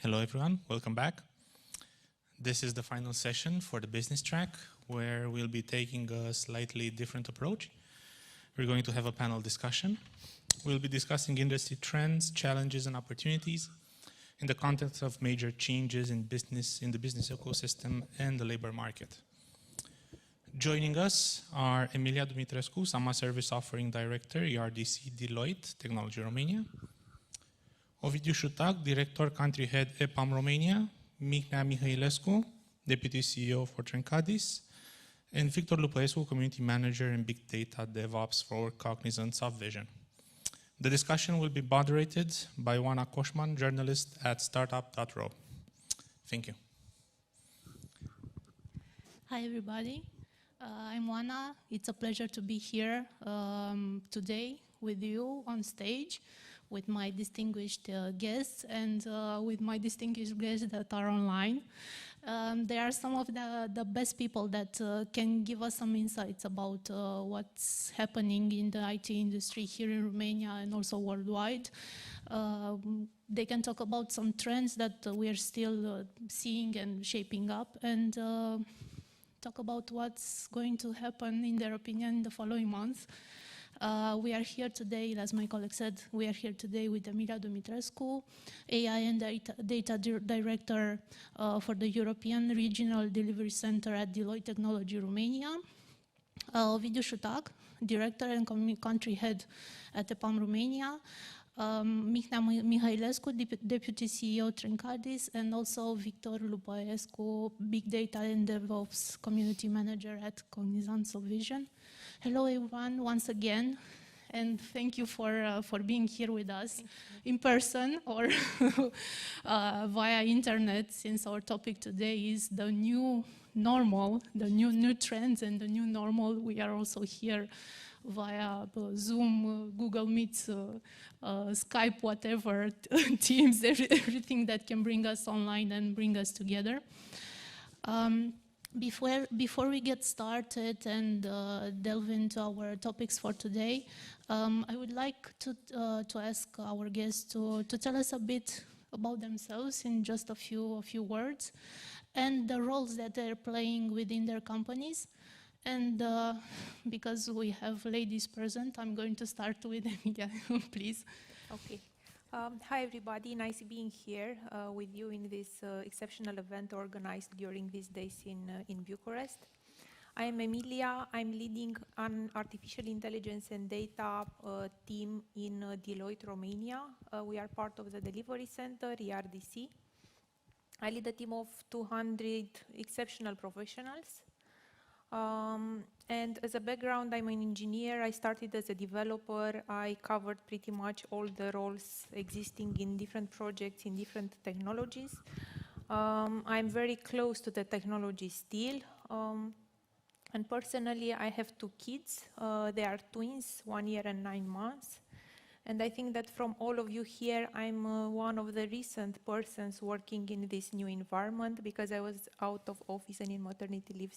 Hello everyone, welcome back. This is the final session for the business track, where we'll be taking a slightly different approach. We're going to have a panel discussion. We'll be discussing industry trends, challenges and opportunities in the context of major changes in the business ecosystem and the labor market. Joining us are Emilia Dumitrescu, Summer Service Offering Director, ERDC Deloitte, Technology Romania. Ovidiu Sutac, Director, Country Head, EPAM Romania. Mihnea Mihailescu, Deputy CEO for Trencadis. And Victor Lupaescu, Community Manager and Big Data DevOps for Cognizant Softvision. The discussion will be moderated by Oana Koshman, journalist at startup.ro. Thank you. Hi, everybody. I'm Oana. It's a pleasure to be here today with you on stage, with my distinguished guests and with my distinguished guests that are online. They are some of the best people that can give us some insights about what's happening in the IT industry here in Romania and also worldwide. They can talk about some trends that we are still seeing and shaping up, and talk about what's going to happen, in their opinion, in the following months. We are here today, as my colleague said, we are here today with Emilia Dumitrescu, AI and Data Director for the European Regional Delivery Center at Deloitte Technology Romania, Ovidiu Sutac, Director and Country Head at EPAM Romania, Mihnea Mihailescu, Deputy CEO Trencadis, and also Victor Lupaescu, Big Data and DevOps Community Manager at Cognizant Softvision. Hello everyone, once again, and thank you for being here with us in person or via internet, since our topic today is the new normal, the new trends and the new normal. We are also here via Zoom, Google Meet, Skype, whatever, Teams, everything that can bring us online and bring us together. Before we get started and delve into our topics for today, I would like to ask our guests to tell us a bit about themselves in just a few words, and the roles that they're playing within their companies. And because we have ladies present, I'm going to start with Emilia, please. Okay. Hi everybody, nice being here with you in this exceptional event organized during these days in Bucharest. I am Emilia. I'm leading an artificial intelligence and data team in Deloitte, Romania. We are part of the delivery center, ERDC. I lead a team of 200 exceptional professionals. And as a background, I'm an engineer. I started as a developer. I covered pretty much all the roles existing in different projects, in different technologies. I'm very close to the technology still. And personally, I have 2 kids. They are twins, 1 year and 9 months. And I think that from all of you here, I'm one of the recent persons working in this new environment, because I was out of office and in maternity leave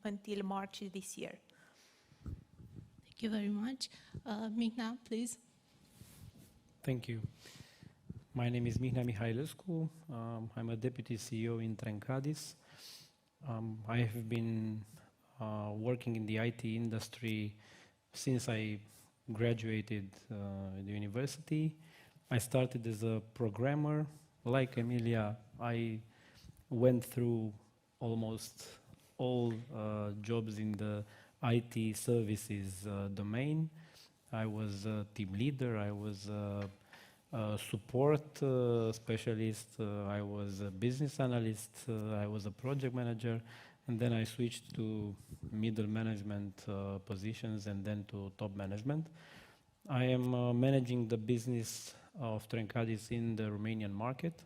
until March this year. Thank you very much. Mihnea, please. Thank you. My name is Mihnea Mihailescu. I'm a Deputy CEO in Trencadis. I have been working in the IT industry since I graduated the university. I started as a programmer. Like Emilia, I went through almost all jobs in the IT services domain. I was a team leader, I was a support specialist, I was a business analyst, I was a project manager, and then I switched to middle management positions and then to top management. I am managing the business of Trencadis in the Romanian market.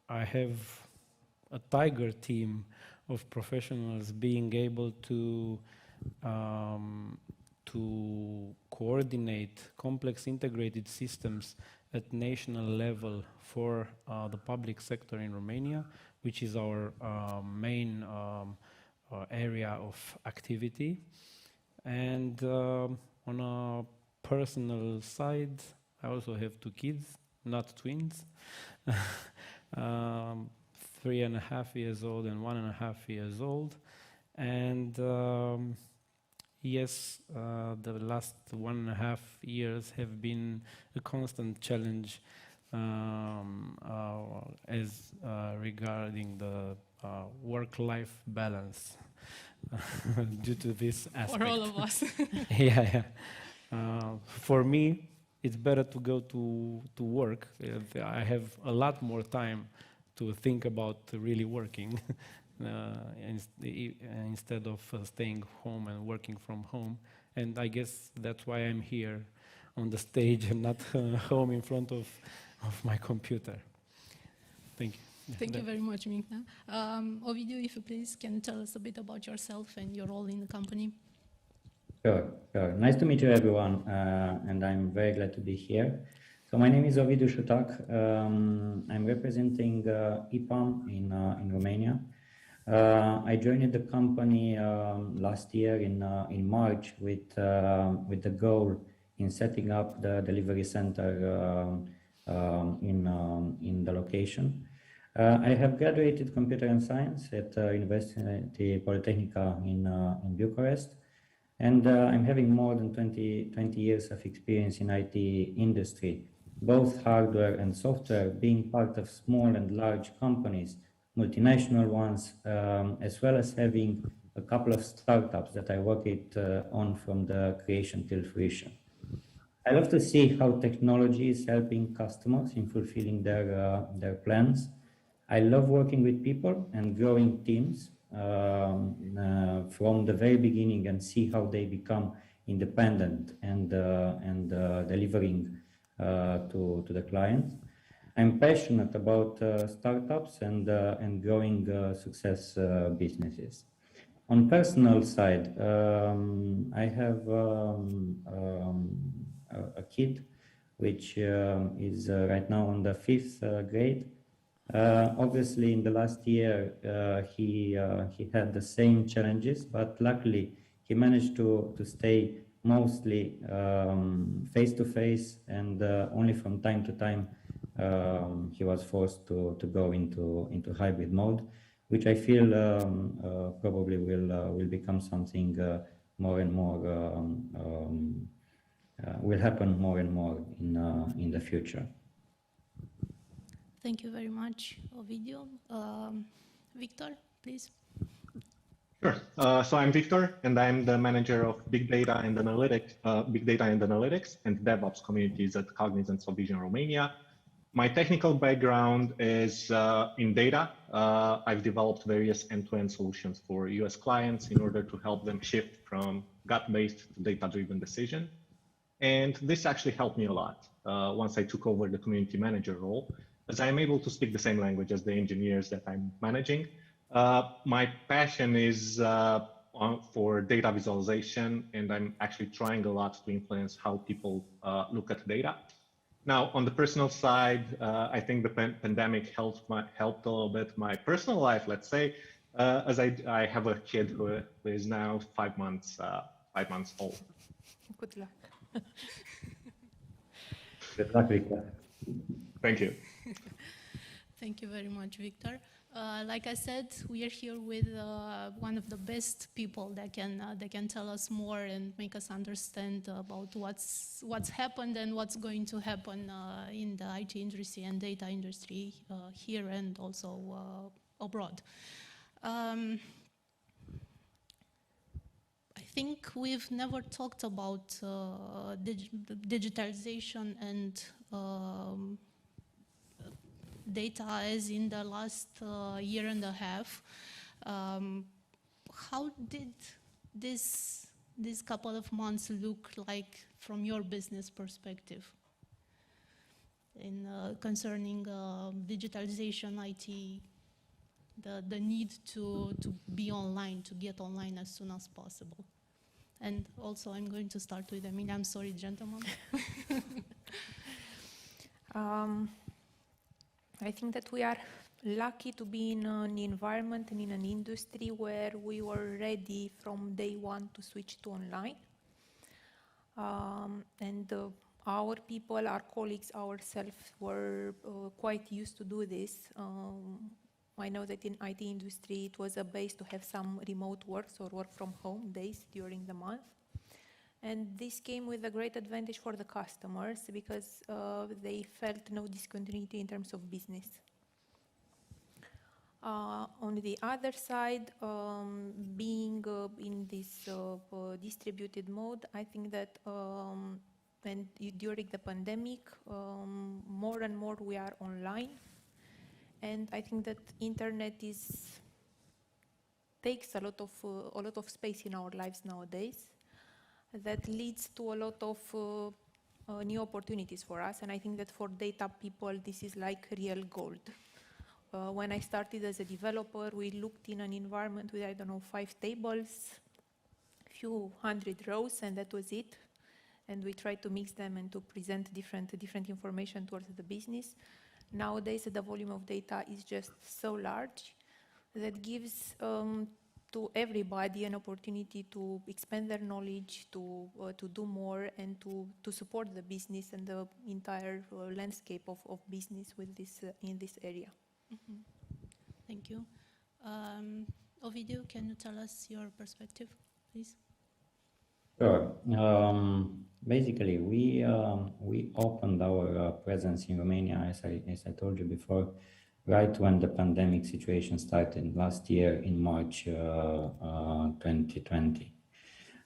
I have a tiger team of professionals being able to coordinate complex integrated systems at national level for the public sector in Romania, which is our main area of activity. And on a personal side, I also have 2 kids, not twins. 3.5 years old and 1.5 years old. And yes, the last 1.5 years have been a constant challenge as regarding the work-life balance due to this aspect. For all of us. Yeah. For me, it's better to go to work. I have a lot more time to think about really working instead of staying home and working from home. And I guess that's why I'm here on the stage and not home in front of my computer. Thank you. Thank you very much, Mihnea. Ovidiu, if you please, can tell us a bit about yourself and your role in the company? Sure. Nice to meet you, everyone, and I'm very glad to be here. So my name is Ovidiu Sutac. I'm representing EPAM in Romania. I joined the company last year in March with the goal in setting up the delivery center in the location. I have graduated computer and science at University Politehnica in Bucharest. And I'm having more than 20 years of experience in IT industry, both hardware and software, being part of small and large companies, multinational ones, as well as having a couple of startups that I worked on from the creation till fruition. I love to see how technology is helping customers in fulfilling their plans. I love working with people and growing teams from the very beginning and see how they become independent and delivering to the clients. I'm passionate about startups and growing success businesses. On personal side, I have a kid which is right now on the 5th grade. Obviously, in the last year, he had the same challenges, but luckily he managed to stay mostly face-to-face, and only from time to time he was forced to go into hybrid mode, which I feel probably will become something more and more will happen more and more in the future. Thank you very much, Ovidiu. Victor, please. Sure. So I'm Victor, and I'm the manager of Big Data and Analytics and DevOps communities at Cognizant Softvision Romania. My technical background is in data. I've developed various end-to-end solutions for US clients in order to help them shift from gut-based to data-driven decision. And this actually helped me a lot once I took over the community manager role, as I'm able to speak the same language as the engineers that I'm managing. My passion is for data visualization, and I'm actually trying a lot to influence how people look at data. Now, on the personal side, I think the pandemic helped a little bit my personal life, let's say, as I have a kid who is now 5 months old. Good luck. Good luck, Victor. Thank you. Thank you very much, Victor. Like I said, we are here with one of the best people that can tell us more and make us understand about what's happened and what's going to happen in the IT industry and data industry here and also abroad. I think we've never talked about digitalization and data as in the last year and a half. How did this couple of months look like from your business perspective in concerning digitalization, IT, the need to be online, to get online as soon as possible? And also, I'm going to start with Emilia. I'm sorry, gentlemen. I think that we are lucky to be in an environment and in an industry where we were ready from day one to switch to online. And our people, our colleagues, ourselves were quite used to do this. I know that in IT industry it was a base to have some remote works or work from home days during the month. And this came with a great advantage for the customers because they felt no discontinuity in terms of business. On the other side, being in this distributed mode, I think that during the pandemic, more and more we are online. And I think that internet takes a lot of space in our lives nowadays. That leads to a lot of new opportunities for us. And I think that for data people, this is like real gold. When I started as a developer, we looked in an environment with, 5 tables, few hundred rows, and that was it. And we tried to mix them and to present different information towards the business. Nowadays, the volume of data is just so large that gives to everybody an opportunity to expand their knowledge, to do more, and to support the business and the entire landscape of business with this in this area. Mm-hmm. Thank you. Ovidiu, can you tell us your perspective, please? Sure. Basically, we opened our presence in Romania, as I told you before, right when the pandemic situation started last year in March 2020.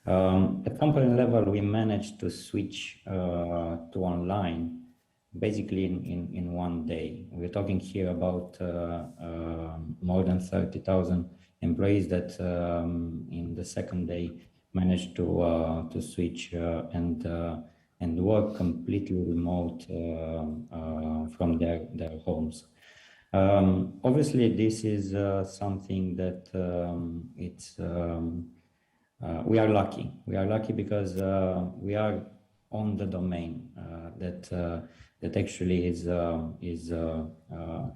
At company level, we managed to switch to online basically in one day. We're talking here about more than 30,000 employees that in the second day managed to switch and work completely remote from their homes. Obviously, this is something that we are lucky. We are lucky because we are on the domain that actually is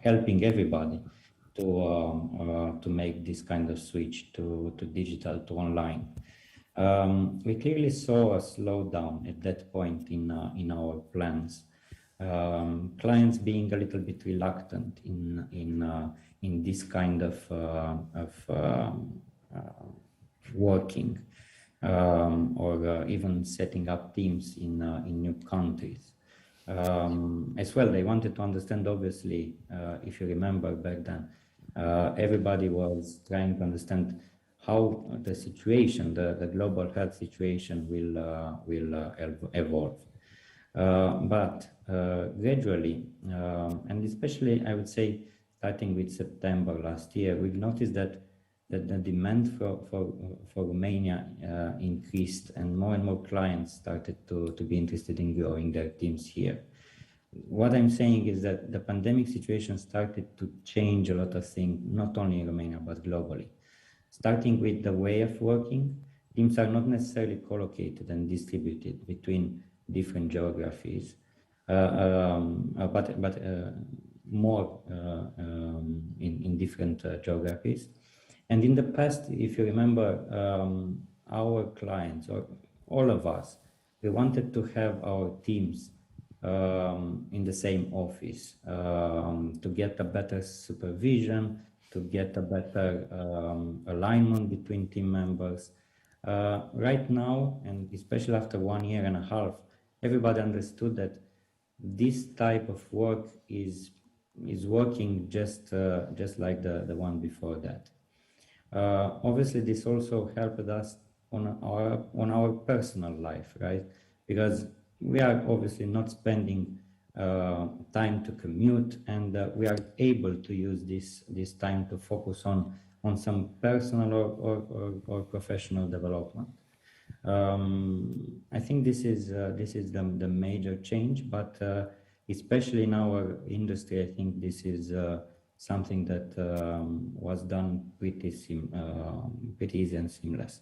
helping everybody to make this kind of switch to digital, to online. We clearly saw a slowdown at that point in our plans. Clients being a little bit reluctant in this kind of working or even setting up teams in new countries. As well, they wanted to understand, obviously, if you remember back then, everybody was trying to understand how the situation, the global health situation will evolve. But gradually, and especially I would say starting with September last year, we've noticed that the demand for Romania increased, and more clients started to be interested in growing their teams here. What I'm saying is that the pandemic situation started to change a lot of things, not only in Romania, but globally. Starting with the way of working, teams are not necessarily collocated and distributed between different geographies, but more in different geographies. And in the past, if you remember, our clients, or all of us, we wanted to have our teams in the same office to get a better supervision, to get a better alignment between team members. Right now, and especially after 1 year and a half, everybody understood that this type of work is working just like the one before that. Obviously, this also helped us on our personal life, right? Because we are obviously not spending time to commute, and we are able to use this time to focus on some personal or professional development. I think this is the major change, but especially in our industry, I think this is something that was done pretty easy and seamless.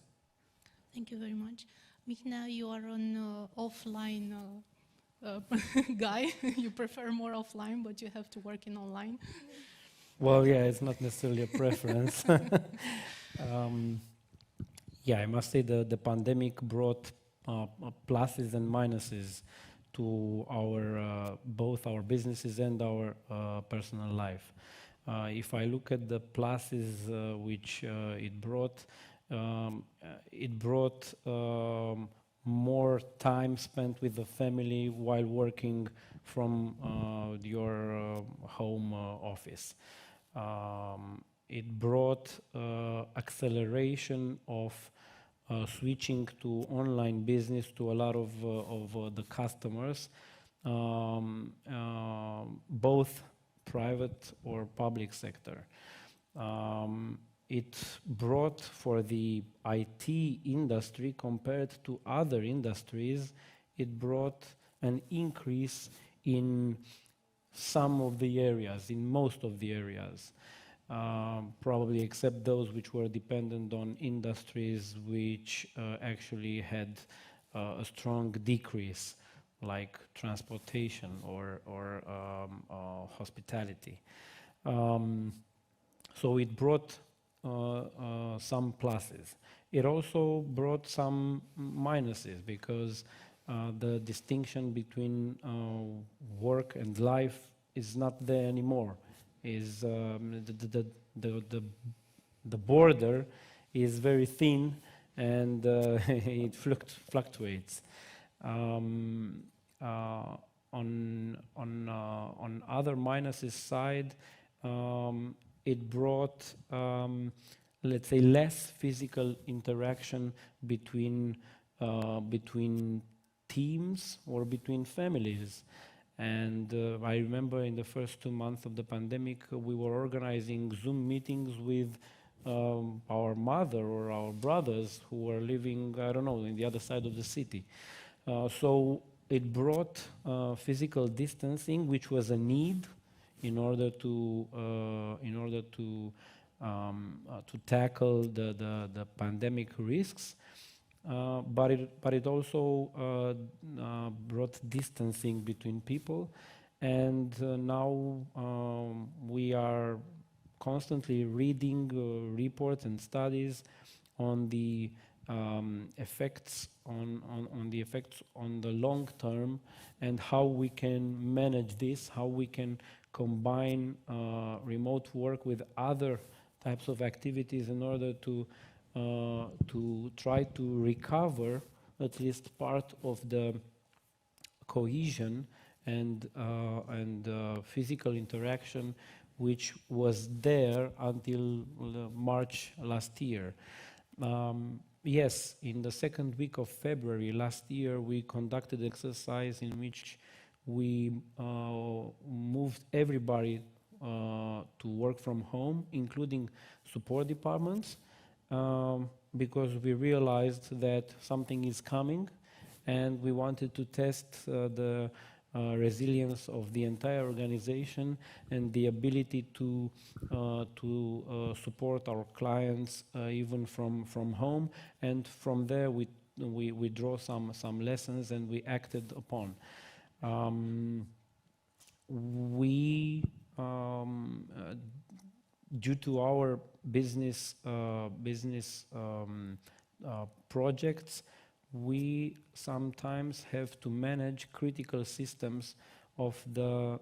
Thank you very much. Mihnea, you are an offline guy. You prefer more offline, but you have to work in online. Well, yeah, it's not necessarily a preference. Yeah, I must say the pandemic brought pluses and minuses to our both our businesses and our personal life. If I look at the pluses which it brought more time spent with the family while working from your home office. It brought acceleration of switching to online business to a lot of the customers, both private or public sector. It brought for the IT industry compared to other industries, it brought an increase in some of the areas, in most of the areas. Probably except those which were dependent on industries which actually had a strong decrease, like transportation or hospitality. So it brought some pluses. It also brought some minuses because the distinction between work and life is not there anymore. Is the border is very thin and it fluctuates. On other minuses side, it brought let's say less physical interaction between teams or between families. And I remember in the first 2 months of the pandemic, we were organizing Zoom meetings with our mother or our brothers who were living, I don't know, in the other side of the city. So it brought physical distancing, which was a need in order to tackle the pandemic risks. But it also brought distancing between people, and now we are constantly reading reports and studies on the effects on the long term and how we can manage this, how we can combine remote work with other types of activities in order to try to recover at least part of the cohesion and physical interaction which was there until March last year. Yes, in the second week of February last year, we conducted an exercise in which we moved everybody to work from home, including support departments, because we realized that something is coming and we wanted to test the resilience of the entire organization and the ability to support our clients even from home. And from there we draw some lessons and we acted upon. Due to our business projects, we sometimes have to manage critical systems of the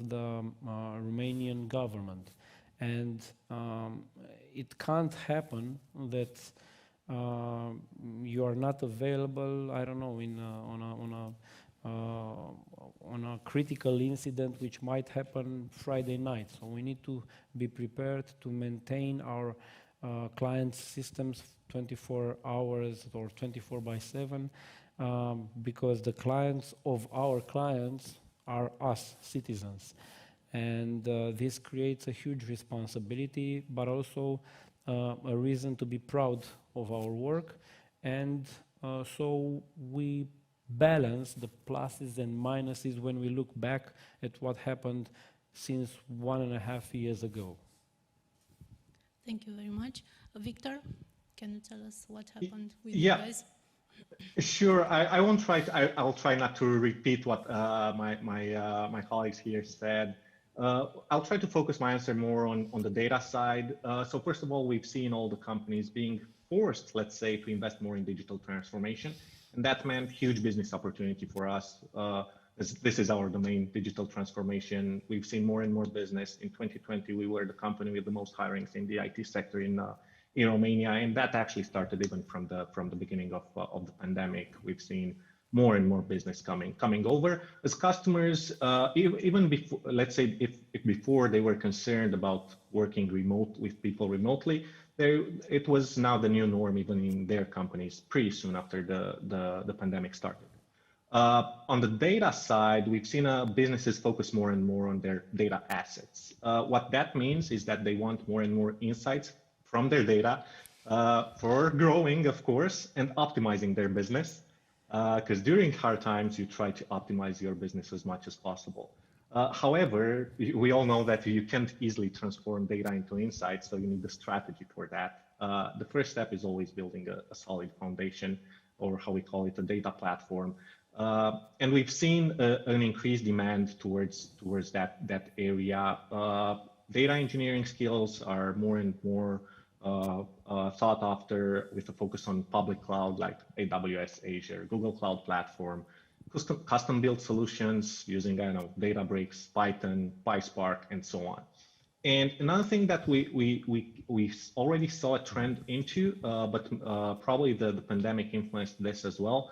Romanian government, and it can't happen that you are not available. I don't know, on a critical incident which might happen Friday night. So we need to be prepared to maintain our client systems 24 hours or 24/7 because the clients of our clients are us, citizens. And this creates a huge responsibility, but also a reason to be proud of our work. And so we balance the pluses and minuses when we look back at what happened since 1.5 years ago. Thank you very much. Victor, can you tell us what happened with you guys? Sure. I won't try. I'll try not to repeat what my colleagues here said. I'll try to focus my answer more on the data side. So first of all, we've seen all the companies being forced, let's say, to invest more in digital transformation. And that meant huge business opportunity for us. As this is our domain, digital transformation. We've seen more and more business. In 2020, we were the company with the most hirings in the IT sector in Romania, and that actually started even from the beginning of the pandemic. We've seen more and more business coming over as customers. Even before, let's say, if before they were concerned about working remote with people remotely, it was now the new norm even in their companies pretty soon after the pandemic started. On the data side, we've seen businesses focus more and more on their data assets. What that means is that they want more and more insights from their data for growing, of course, and optimizing their business. Because during hard times, you try to optimize your business as much as possible. However, we all know that you can't easily transform data into insights, so you need a strategy for that. The first step is always building a solid foundation, or how we call it, a data platform. And we've seen an increased demand towards that area. Data engineering skills are more and more thought after, with a focus on public cloud like AWS, Azure, Google Cloud Platform, custom built solutions using, I don't know, Databricks, Python, PySpark, and so on. And another thing that we already saw a trend into, but probably the pandemic influenced this as well,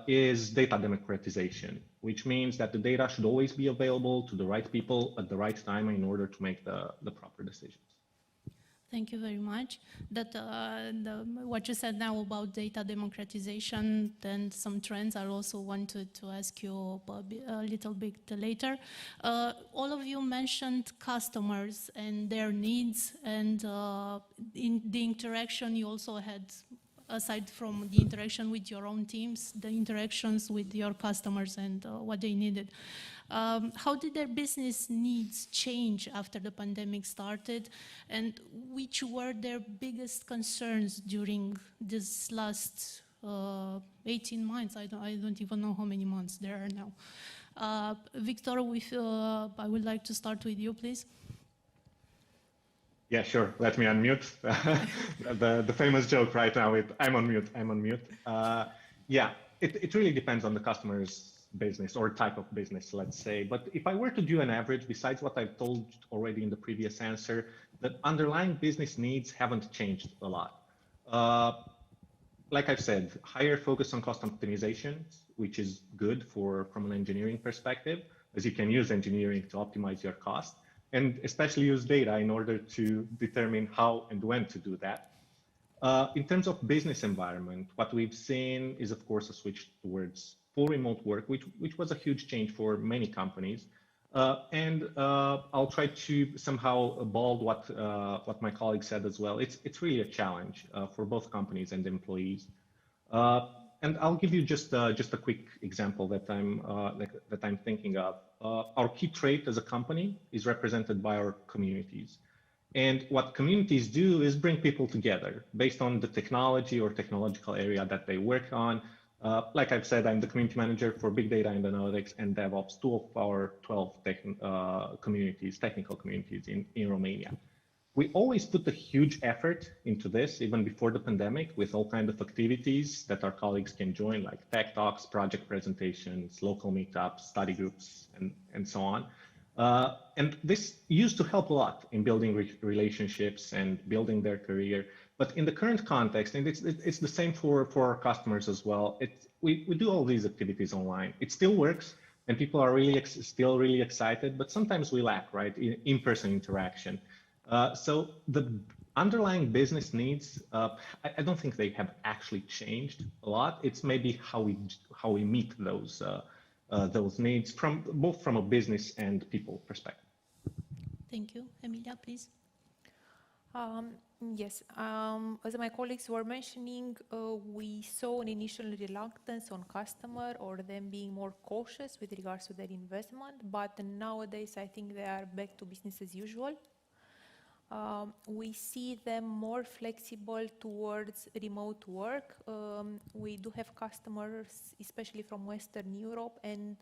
is data democratization, which means that the data should always be available to the right people at the right time in order to make the proper decisions. Thank you very much. What you said now about data democratization and some trends, I also wanted to ask you a little bit later. All of you mentioned customers and their needs, and in the interaction you also had, aside from the interaction with your own teams, the interactions with your customers and what they needed. How did their business needs change after the pandemic started, and which were their biggest concerns during this last 18 months? I don't even know how many months there are now. Victor, I would like to start with you, please. Yeah, sure. Let me unmute. the famous joke right now with I'm on mute. Yeah, it really depends on the customer's business or type of business, let's say. But if I were to do an average, besides what I've told already in the previous answer, the underlying business needs haven't changed a lot. Like I've said, higher focus on cost optimization, which is good from an engineering perspective, as you can use engineering to optimize your cost, and especially use data in order to determine how and when to do that. In terms of business environment, what we've seen is, of course, a switch towards full remote work, which was a huge change for many companies. And I'll try to somehow bald what my colleague said as well. It's really a challenge for both companies and employees. And I'll give you just a quick example that I'm thinking of. Our key trait as a company is represented by our communities. And what communities do is bring people together based on the technology or technological area that they work on. Like I've said, I'm the community manager for Big Data and Analytics and DevOps, 2 of our 12 technical communities in Romania. We always put a huge effort into this, even before the pandemic, with all kinds of activities that our colleagues can join, like tech talks, project presentations, local meetups, study groups, and so on. And this used to help a lot in building relationships and building their career. But in the current context, and it's the same for our customers as well, we do all these activities online. It still works, and people are still really excited, but sometimes we lack, right, in-person interaction. So the underlying business needs, I don't think they have actually changed a lot. It's maybe how we meet those needs both from a business and people perspective. Thank you. Emilia, please. Yes, as my colleagues were mentioning, we saw an initial reluctance on customer or them being more cautious with regards to their investment, but nowadays I think they are back to business as usual. We see them more flexible towards remote work. We do have customers, especially from Western Europe, and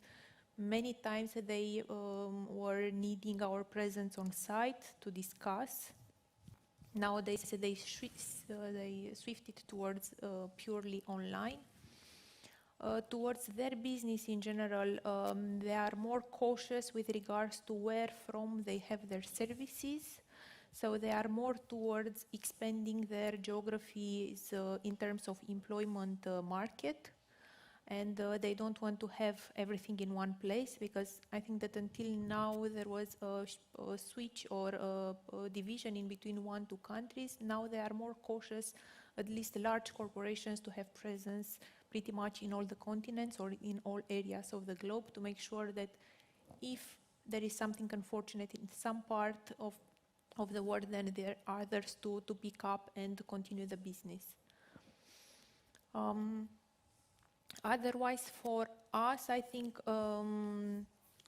many times they were needing our presence on site to discuss. Nowadays they swifted towards purely online. towards their business in general, they are more cautious with regards to where from they have their services. So they are more towards expanding their geographies in terms of employment market. And they don't want to have everything in one place, because I think that until now there was a switch or a division in between 1-2 countries. Now they are more cautious, at least large corporations, to have presence pretty much in all the continents or in all areas of the globe, to make sure that if there is something unfortunate in some part of the world, then there are others to pick up and to continue the business. Otherwise, for us, I think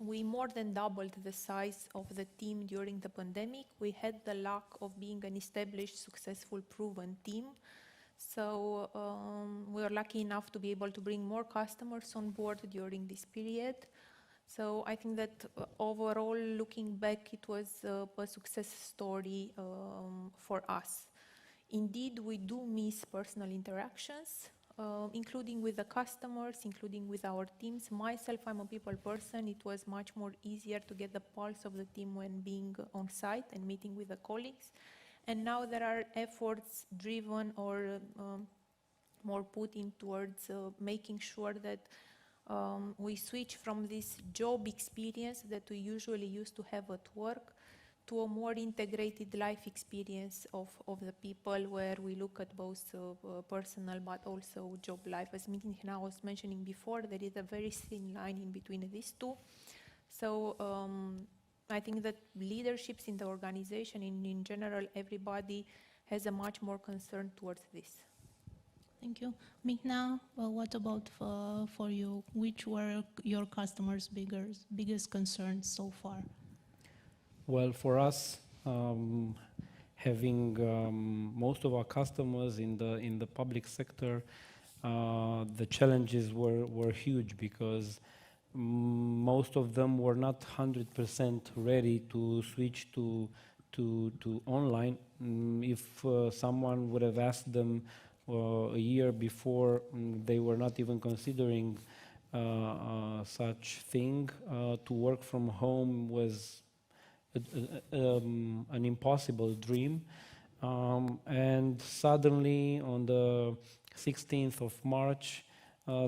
we more than doubled the size of the team during the pandemic. We had the luck of being an established, successful, proven team. So we were lucky enough to be able to bring more customers on board during this period. So I think that overall, looking back, it was a success story for us. Indeed, we do miss personal interactions, including with the customers, including with our teams. Myself, I'm a people person. It was much more easier to get the pulse of the team when being on site and meeting with the colleagues. And now there are efforts driven or more put in towards making sure that we switch from this job experience that we usually used to have at work to a more integrated life experience of the people, where we look at both personal but also job life. As Mihnea was mentioning before, there is a very thin line in between these two. So I think that leaderships in the organization, in general, everybody has a much more concern towards this. Thank you. Mihnea, what about for you? Which were your customers' biggest concerns so far? Well, for us, having most of our customers in the public sector, the challenges were huge, because most of them were not 100% ready to switch to online. If someone would have asked them a year before, they were not even considering such thing. To work from home was an impossible dream, and suddenly on the 16th of March,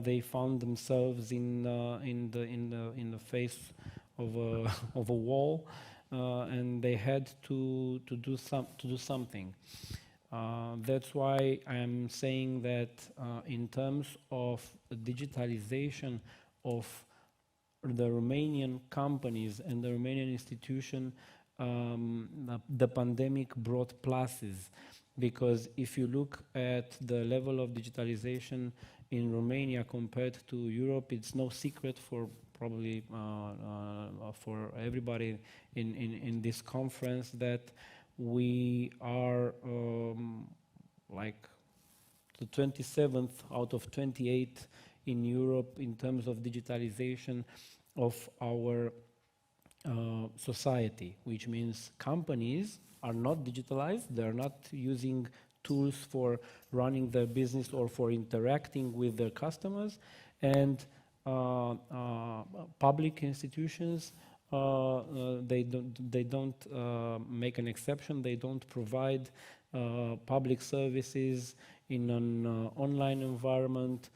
they found themselves in the face of a wall, and they had to do something. That's why I'm saying that in terms of digitalization of the Romanian companies and the Romanian institution, the pandemic brought pluses, because if you look at the level of digitalization in Romania compared to Europe, it's no secret for probably for everybody in this conference that we are like the 27th out of 28 in Europe in terms of digitalization of our society, which means companies are not digitalized, they're not using tools for running their business or for interacting with their customers, and public institutions, they don't make an exception. They don't provide public services in an online environment.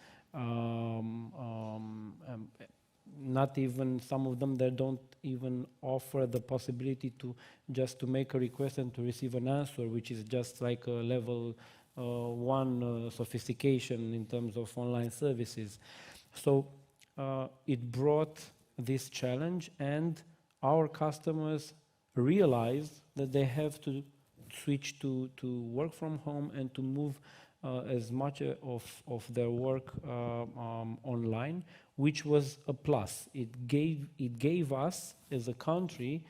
Not even some of them, they don't even offer the possibility to just make a request and to receive an answer, which is just like a level 1 sophistication in terms of online services. So it brought this challenge, and our customers realized that they have to switch to work from home and to move as much of their work online, which was a plus. It gave us as a country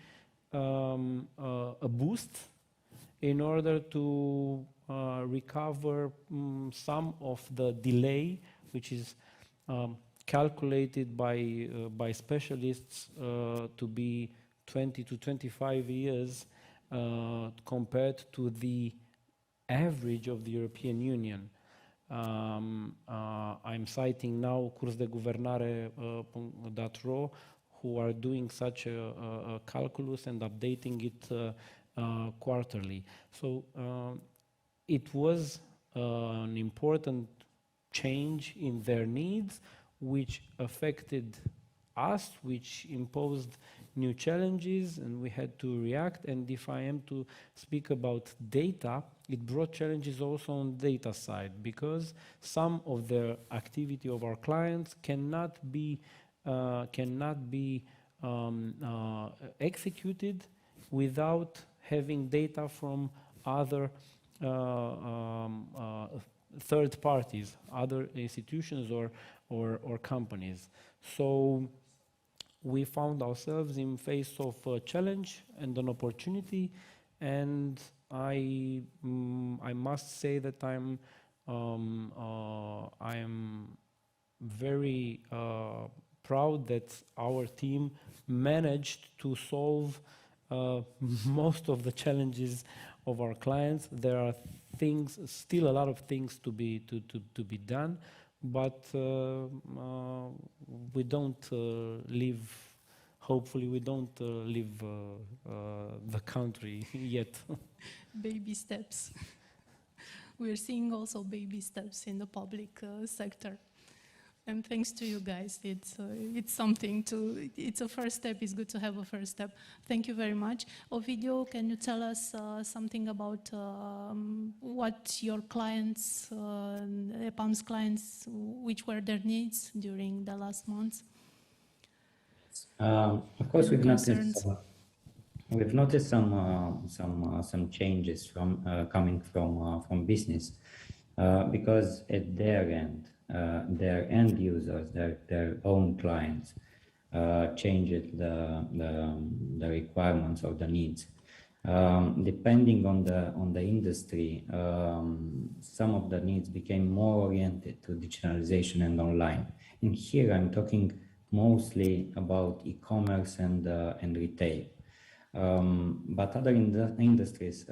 a boost in order to recover some of the delay, which is calculated by specialists to be 20 to 25 years compared to the average of the European Union. I'm citing now cursdeguvernare.ro, who are doing such a calculus and updating it quarterly. So it was an important change in their needs, which affected us, which imposed new challenges, and we had to react. And if I am to speak about data, it brought challenges also on data side, because some of the activity of our clients cannot be executed without having data from other third parties, other institutions or companies. So we found ourselves in face of a challenge and an opportunity, and I must say that I'm very proud that our team managed to solve most of the challenges of our clients. There are still a lot of things to be done, but we don't leave. Hopefully, we don't leave the country yet. Baby steps. We're seeing also baby steps in the public sector. And thanks to you guys, it's something to, it's a first step. It's good to have a first step. Thank you very much. Ovidiu, can you tell us something about what your clients, EPAM's clients, which were their needs during the last months? Of course, we've Concerns. noticed some changes from coming from business because at their end, their end users, their own clients, changed the requirements or the needs. Depending on the industry, some of the needs became more oriented to digitalization and online. And here I'm talking mostly about e-commerce and retail. But other industries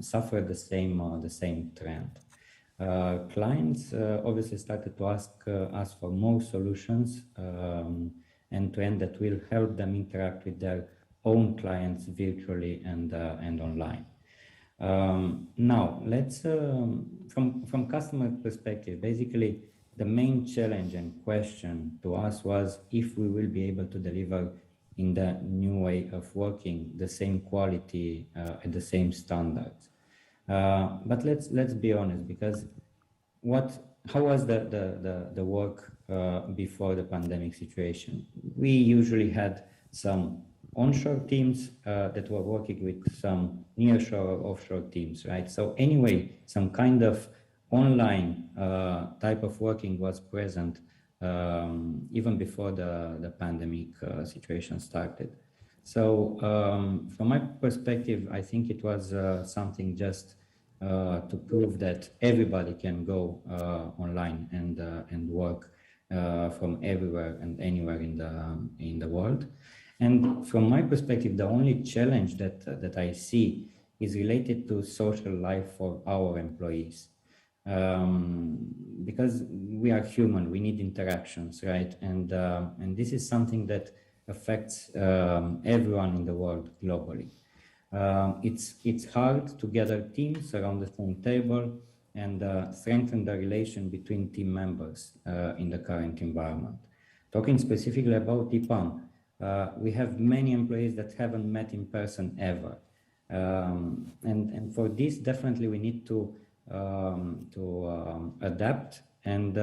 suffered the same trend. Clients obviously started to ask us for more solutions end-to-end that will help them interact with their own clients virtually and online. Now, let's from customer perspective, basically the main challenge and question to us was if we will be able to deliver in the new way of working the same quality and the same standards. But let's be honest, because how was the work before the pandemic situation? We usually had some onshore teams that were working with some nearshore or offshore teams, right? So anyway, some kind of online type of working was present even before the pandemic situation started. So from my perspective, I think it was something just to prove that everybody can go online and work from everywhere and anywhere in the world. And from my perspective, the only challenge that I see is related to social life for our employees. Because we are human, we need interactions, right? And this is something that affects everyone in the world globally. It's hard to gather teams around the same table and strengthen the relation between team members in the current environment. Talking specifically about EPAM, we have many employees that haven't met in person ever. And for this, definitely we need to adapt, and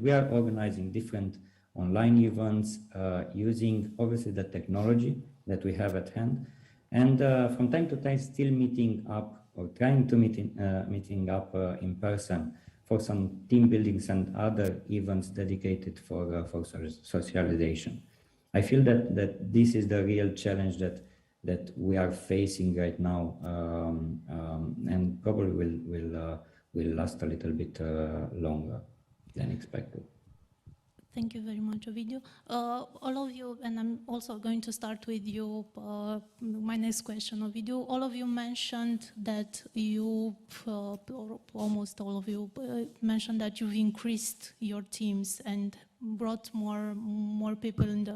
we are organizing different online events using obviously the technology that we have at hand, and from time to time still meeting up or trying to meeting up in person for some team buildings and other events dedicated for socialization. I feel that this is the real challenge that we are facing right now, and probably will last a little bit longer than expected. Thank you very much, Ovidiu. All of you, and I'm also going to start with you, my next question, Ovidiu. All of you mentioned that you, or almost all of you, mentioned that you've increased your teams and brought more people in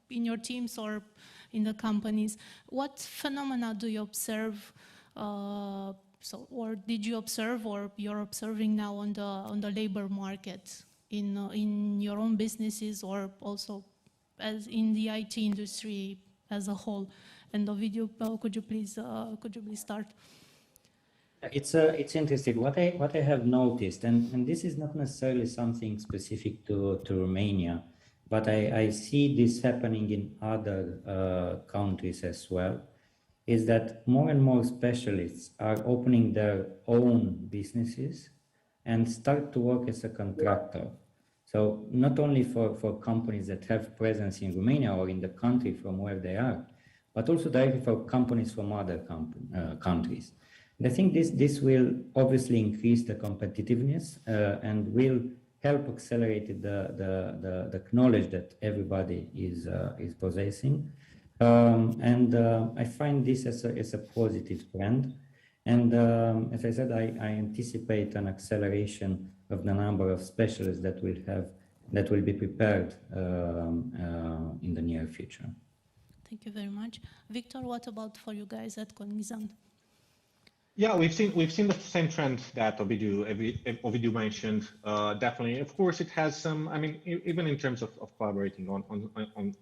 your teams or in the companies. What phenomena do you observe? Or did you observe, or you're observing now on the labor market? In your own businesses, or also as in the IT industry as a whole? And Ovidiu, could you please start? It's interesting. What I have noticed, and this is not necessarily something specific to Romania, but I see this happening in other countries as well, is that more and more specialists are opening their own businesses and start to work as a contractor. So not only for companies that have presence in Romania or in the country from where they are, but also directly for companies from other countries. And I think this will obviously increase the competitiveness and will help accelerate the knowledge that everybody is possessing. I find this as a positive trend. And as I said, I anticipate an acceleration of the number of specialists that will be prepared in the near future. Thank you very much. Victor, what about for you guys at Cognizant? Yeah, we've seen the same trend that Ovidiu mentioned. Definitely, of course, it has some. I mean, even in terms of collaborating on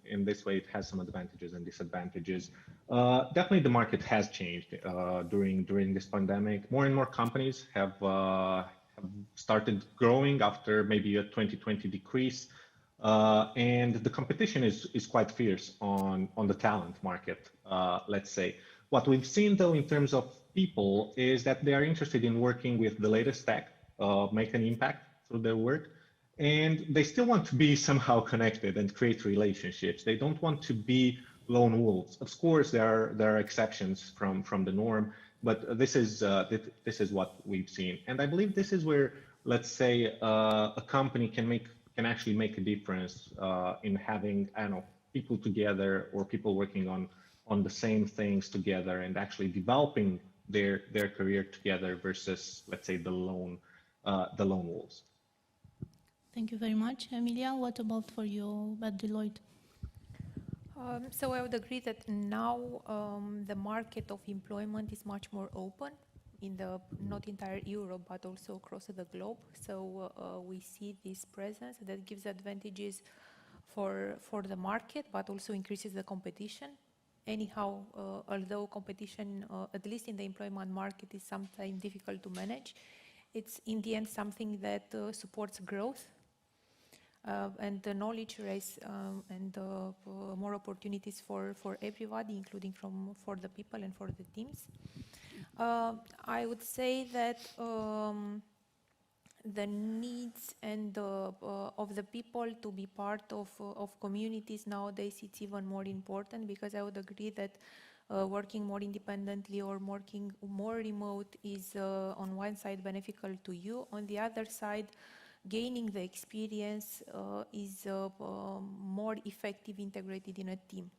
in this way, it has some advantages and disadvantages. Definitely, the market has changed during this pandemic. More and more companies have started growing after maybe a 2020 decrease, and the competition is quite fierce on the talent market. Let's say what we've seen though in terms of people is that they are interested in working with the latest tech, make an impact through their work, and they still want to be somehow connected and create relationships. They don't want to be lone wolves. Of course, there are exceptions from the norm, but this is what we've seen, and I believe this is where, let's say, a company can actually make a difference in having, I don't know, people together or people working on the same things together and actually developing their career together versus, let's say, the lone wolves. Thank you very much. Emilia, what about for you at Deloitte? So I would agree that now the market of employment is much more open in not entire Europe, but also across the globe. So we see this presence that gives advantages for the market, but also increases the competition. Anyhow, although competition, at least in the employment market, is sometimes difficult to manage, it's in the end something that supports growth and the knowledge raise and more opportunities for everybody, including for the people and for the teams. I would say that the needs and of the people to be part of communities nowadays, it's even more important, because I would agree that working more independently or working more remote is on one side beneficial to you. On the other side, gaining the experience is more effective integrated in a team.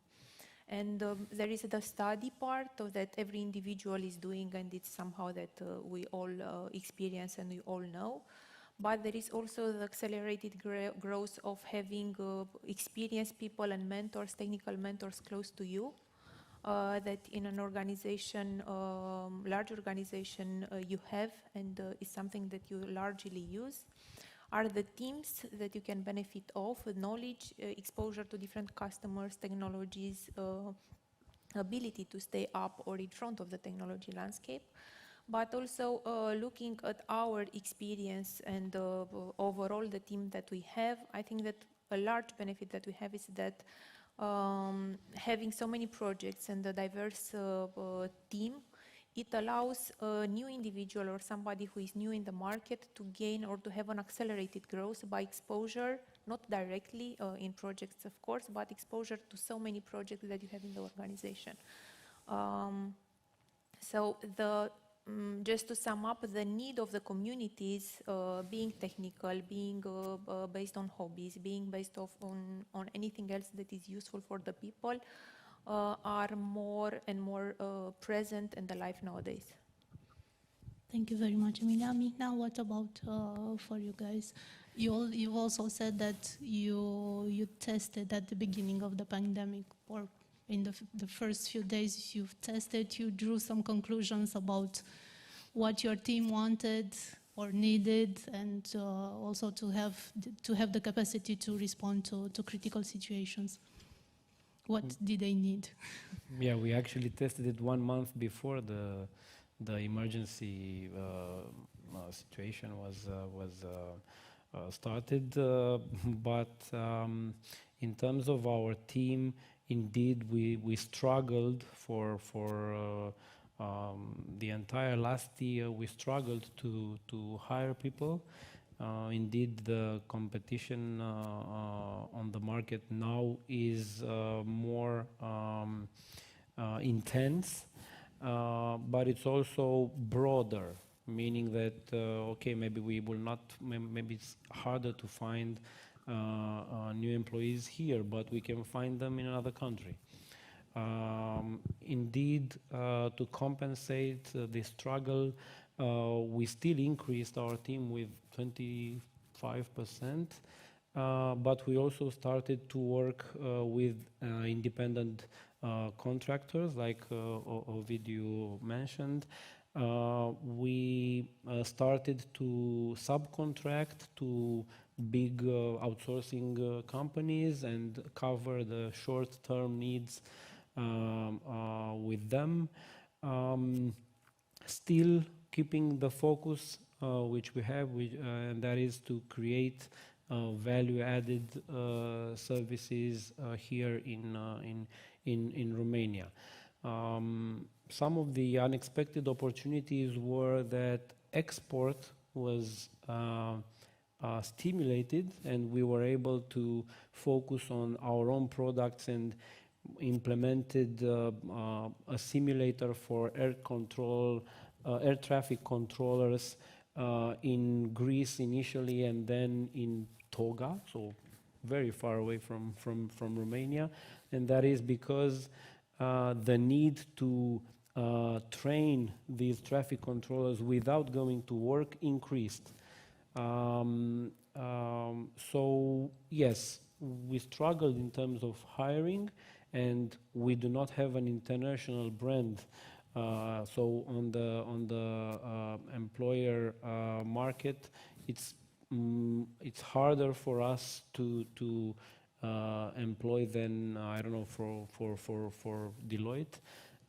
And there is the study part of that every individual is doing, and it's somehow that we all experience and we all know. But there is also the accelerated growth of having experienced people and mentors, technical mentors close to you, that in an organization, large organization, you have, and is something that you largely use. Are the teams that you can benefit of, with knowledge, exposure to different customers, technologies, ability to stay up or in front of the technology landscape, but also looking at our experience and overall the team that we have. I think that a large benefit that we have is that having so many projects and a diverse team, it allows a new individual or somebody who is new in the market to gain or to have an accelerated growth by exposure, not directly in projects, of course, but exposure to so many projects that you have in the organization. So the just to sum up, the need of the communities, being technical, being based on hobbies, being based on anything else that is useful for the people, are more and more present in the life nowadays. Thank you very much, Emilia. Mihnea, what about for you guys? You also said that you tested at the beginning of the pandemic, or in the first few days you've tested, you drew some conclusions about what your team wanted or needed, and also to have the capacity to respond to critical situations. What did they need? Yeah, we actually tested it 1 month before the emergency situation was started. But in terms of our team, indeed, we struggled for the entire last year. We struggled to hire people. Indeed, the competition on the market now is more intense, but it's also broader, meaning that okay, maybe we will not. Maybe it's harder to find new employees here, but we can find them in another country. Indeed, to compensate the struggle, we still increased our team with 25%, but we also started to work with independent contractors, like Ovidiu mentioned. We started to subcontract to big outsourcing companies and cover the short-term needs with them. Still keeping the focus which we have, and that is to create value-added services here in Romania. Some of the unexpected opportunities were that export was stimulated, and we were able to focus on our own products and implemented a simulator for air traffic controllers in Greece initially, and then in Toga, so very far away from Romania. And that is because the need to train these traffic controllers without going to work increased. So yes, we struggled in terms of hiring, and we do not have an international brand. So on the employer market, it's harder for us to employ than, I don't know, for Deloitte,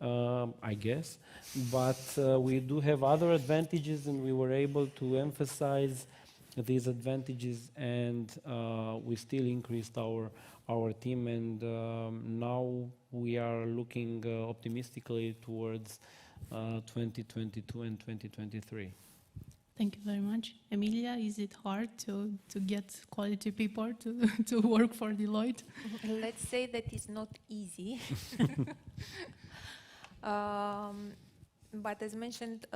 I guess. But we do have other advantages, and we were able to emphasize these advantages, and we still increased our team, and now we are looking optimistically towards 2022 and 2023. Thank you very much. Emilia, is it hard to get quality people to work for Deloitte? Let's say that it's not easy. But as mentioned,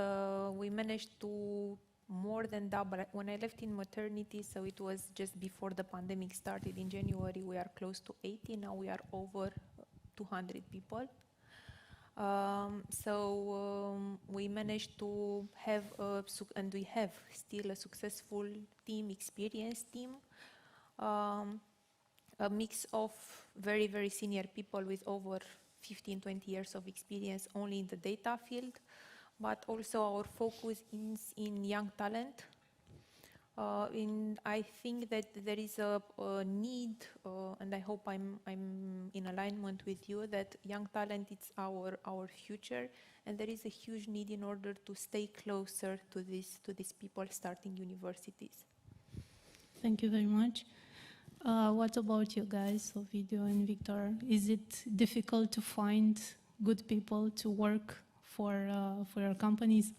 we managed to more than double. When I left in maternity, so it was just before the pandemic started in January, we are close to 80. Now we are over 200 people. We managed to have, and we have still a successful team, experienced team, a mix of very, very senior people with over 15, 20 years of experience only in the data field, but also our focus is in young talent. I think that there is a need, and I hope I'm in alignment with you, that young talent is our future, and there is a huge need in order to stay closer to these people starting universities. Thank you very much. What about you guys, Ovidiu and Victor? Is it difficult to find good people to work for your companies?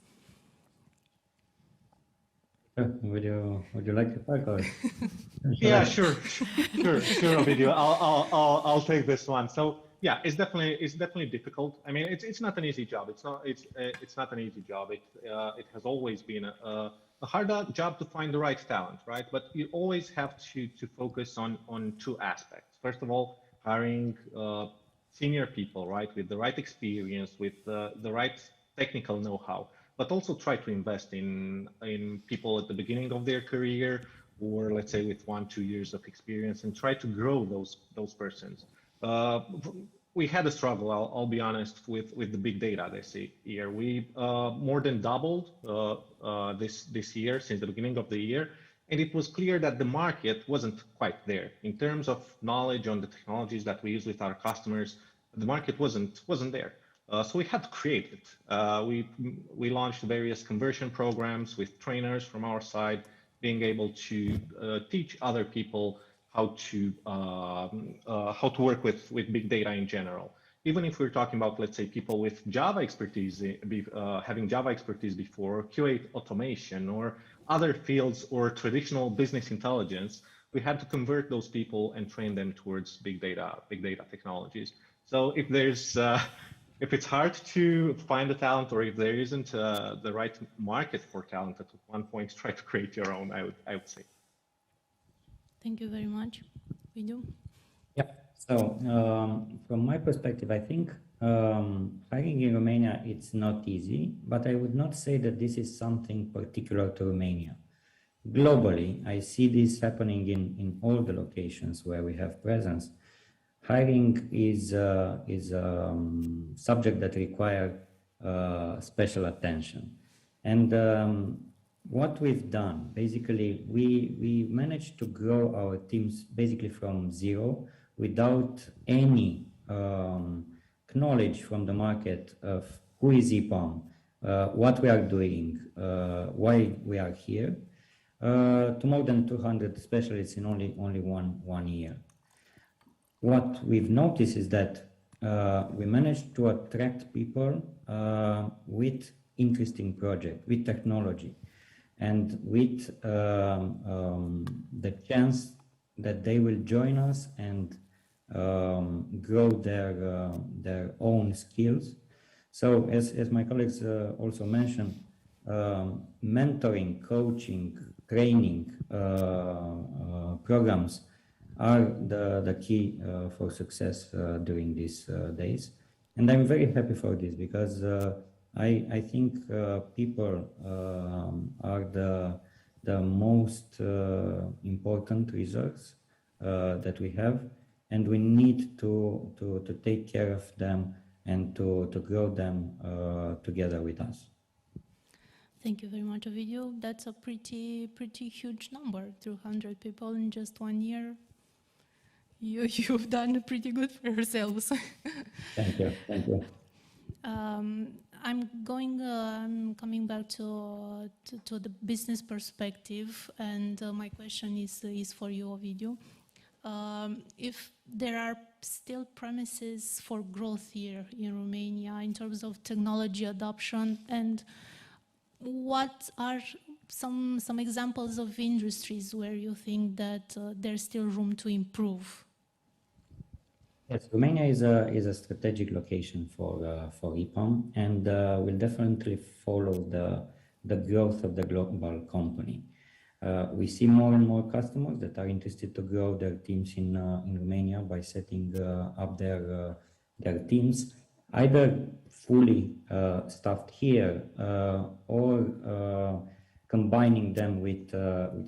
Would you like to talk or? Yeah, sure, Ovidiu. I'll take this one. So yeah, it's definitely difficult. I mean, it's not an easy job. It's not an easy job. It has always been a hard job to find the right talent, right? But you always have to focus on two aspects. First of all, hiring senior people, right, with the right experience, with the right technical know-how, but also try to invest in people at the beginning of their career, or let's say with 1-2 years of experience, and try to grow those persons. We had a struggle, I'll be honest, with the big data this year. We more than doubled this year since the beginning of the year, and it was clear that the market wasn't quite there in terms of knowledge on the technologies that we use with our customers. The market wasn't there. So we had to create it. We launched various conversion programs with trainers from our side, being able to teach other people how to work with big data in general. Even if we're talking about, let's say, people with Java expertise, having Java expertise before, QA automation, or other fields, or traditional business intelligence, we had to convert those people and train them towards big data technologies. So if it's hard to find the talent, or if there isn't the right market for talent at one point, try to create your own, I would say. Thank you very much. Ovidiu? Yeah. So from my perspective, I think hiring in Romania, it's not easy, but I would not say that this is something particular to Romania. Globally, I see this happening in all the locations where we have presence. Hiring is a subject that requires special attention. And what we've done, basically, we managed to grow our teams basically from zero without any knowledge from the market of who is EPAM, what we are doing, why we are here, to more than 200 specialists in only one year. What we've noticed is that we managed to attract people with interesting projects, with technology, and with the chance that they will join us and grow their own skills. So as my colleagues also mentioned, mentoring, coaching, training programs are the key for success during these days. And I'm very happy for this, because I think people are the most important resource that we have, and we need to take care of them and to grow them together with us. Thank you very much, Ovidiu. That's a pretty huge number, 200 people in just 1 year. You've done pretty good for yourselves. Thank you. I'm coming back to the business perspective, and my question is for you, Ovidiu. If there are still premises for growth here in Romania in terms of technology adoption, and what are some examples of industries where you think that there's still room to improve? Yes, Romania is a strategic location for EPAM, and will definitely follow the growth of the global company. We see more and more customers that are interested to grow their teams in Romania by setting up their teams, either fully staffed here or combining them with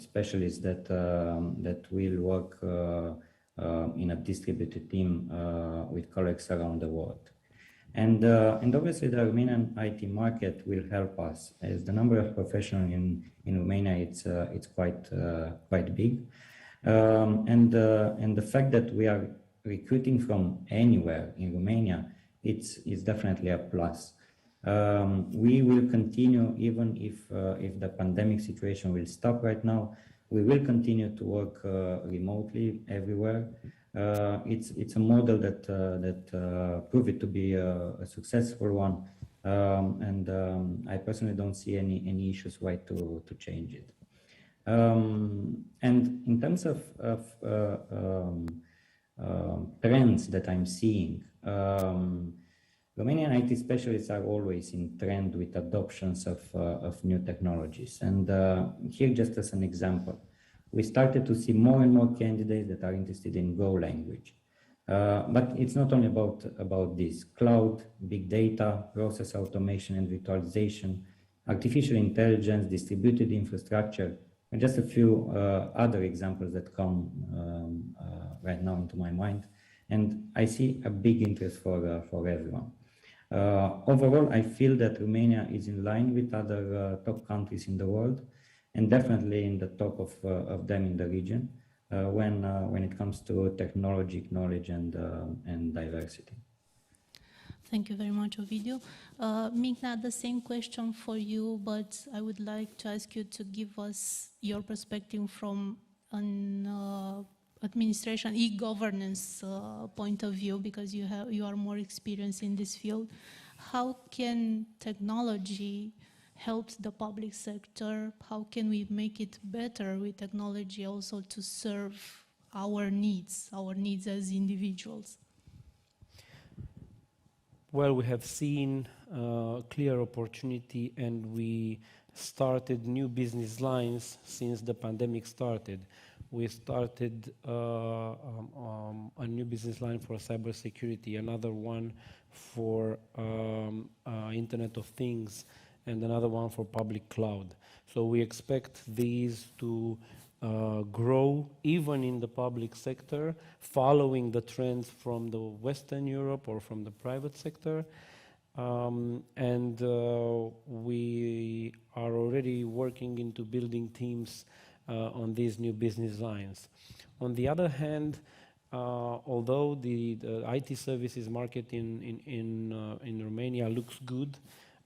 specialists that will work in a distributed team with colleagues around the world. And obviously the Romanian IT market will help us, as the number of professionals in Romania it's quite big, and the fact that we are recruiting from anywhere in Romania, it's definitely a plus. We will continue, even if the pandemic situation will stop right now. We will continue to work remotely everywhere. It's a model that proved to be a successful one, and I personally don't see any issues why to change it. And in terms of trends that I'm seeing, Romanian IT specialists are always in trend with adoptions of new technologies. And here, just as an example, we started to see more and more candidates that are interested in Go language. But it's not only about this. Cloud, big data, process automation and virtualization, artificial intelligence, distributed infrastructure, and just a few other examples that come right now into my mind. And I see a big interest for everyone. Overall, I feel that Romania is in line with other top countries in the world, and definitely in the top of them in the region when it comes to technology, knowledge, and diversity. Thank you very much, Ovidiu. Mihnea, the same question for you, but I would like to ask you to give us your perspective from an administration, e-governance point of view, because you are more experienced in this field. How can technology help the public sector? How can we make it better with technology also to serve our needs as individuals? Well, we have seen clear opportunity, and we started new business lines since the pandemic started. We started a new business line for cybersecurity, another one for Internet of Things, and another one for public cloud. So we expect these to grow even in the public sector, following the trends from the Western Europe or from the private sector. We are already working into building teams on these new business lines. On the other hand, although the IT services market in Romania looks good,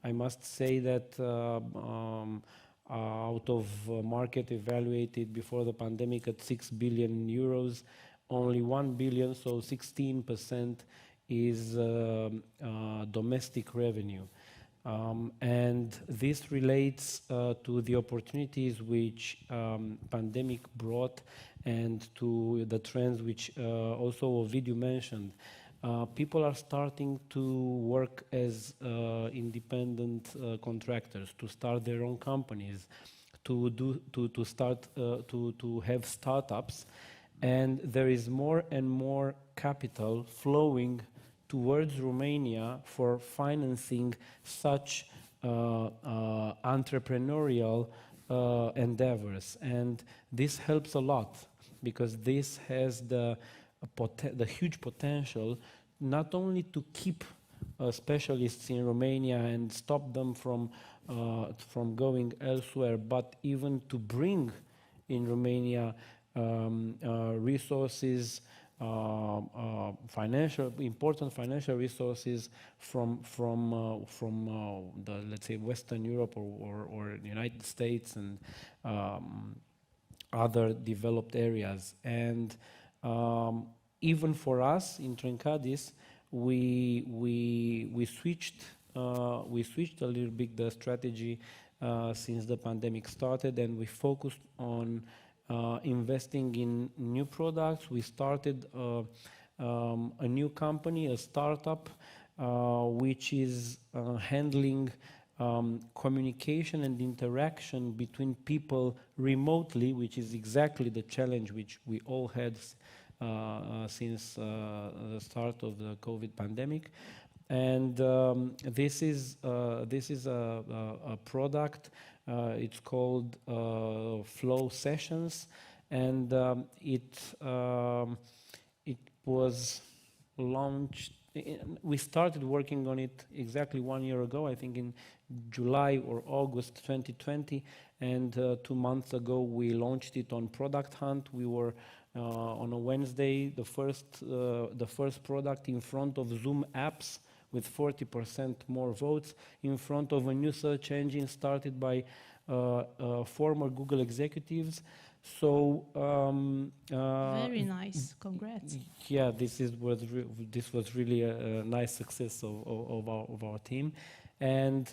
I must say that out of market evaluated before the pandemic at 6 billion euros, only 1 billion, so 16%, is domestic revenue. And this relates to the opportunities which pandemic brought and to the trends which also Ovidiu mentioned. People are starting to work as independent contractors, to start their own companies, to have startups, and there is more and more capital flowing towards Romania for financing such entrepreneurial endeavors, and this helps a lot because this has the huge potential not only to keep specialists in Romania and stop them from going elsewhere, but even to bring in Romania resources, important financial resources from the, let's say, Western Europe or the United States and other developed areas. And even for us in Trencadis, we switched a little bit the strategy since the pandemic started, and we focused on investing in new products. We started a new company, a startup, which is handling communication and interaction between people remotely, which is exactly the challenge which we all had since the start of the COVID pandemic. And this is a product. It's called Flow Sessions, and it was launched. We started working on it exactly 1 year ago, I think in July or August 2020, and 2 months ago we launched it on Product Hunt. We were on a Wednesday the first product in front of Zoom apps, with 40% more votes, in front of a new search engine started by former Google executives. So very nice, congrats. Yeah, this was really a nice success of our team, and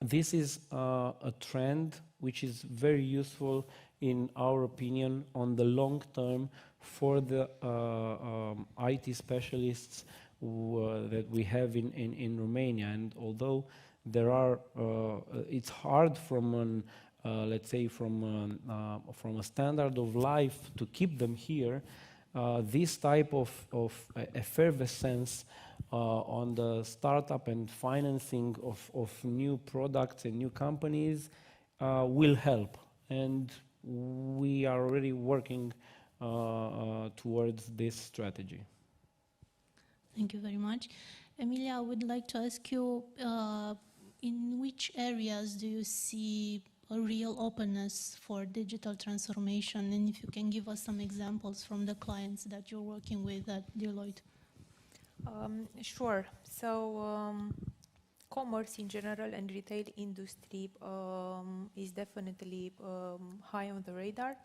this is a trend which is very useful, in our opinion, on the long term for the IT specialists that we have in Romania. And although there are, it's hard from an, let's say, from a standard of life to keep them here, this type of effervescence on the startup and financing of new products and new companies will help. And we are already working towards this strategy. Thank you very much. Emilia, I would like to ask you, in which areas do you see a real openness for digital transformation? And if you can give us some examples from the clients that you're working with at Deloitte. Sure. So commerce in general and retail industry is definitely high on the radar.